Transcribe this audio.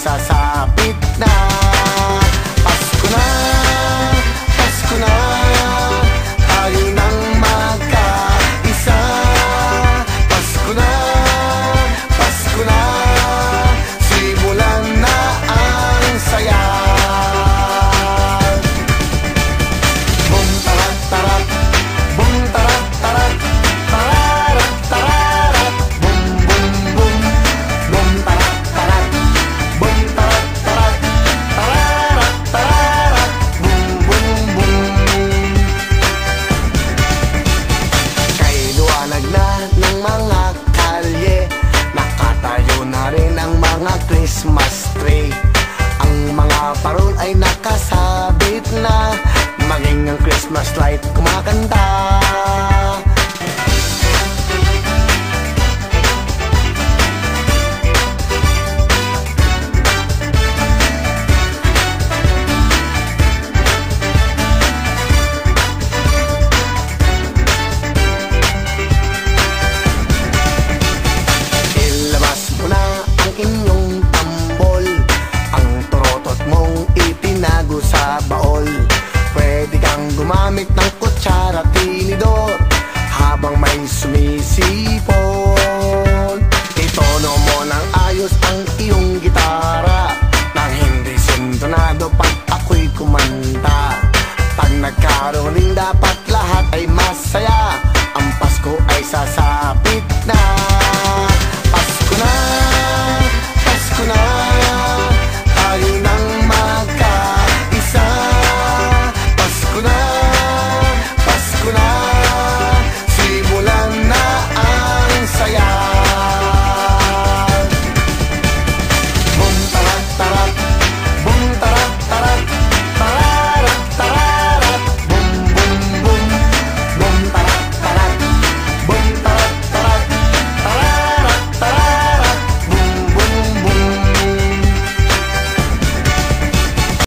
sasapit na. Pasko na, Pasko na, tayo nang magkaisa. Pasko na, Pasko na, simulan na ang saya. Bum tarat tarat, bum tarat tarat, tararat tararat, bum bum bum, bum tarat tarat, bum tarat tarat, tararat tararat, bum bum bum. Kay liwanag na ng mga kalye, nakatayo na rin ang mga Christmas tree. Ang mga parol ay nakasabit na, maging ang Christmas light kumakanta. Ilabas mo na ang inyong tambol, ang torotot mong itinago sa baol. Pwede kang gumamit ng kutsara, tinidor, habang may sumisipon. Itono mo ng ayos ang iyong gitara, nang hindi sintonado pag ako'y kumanta. Pag nagkaroon dapat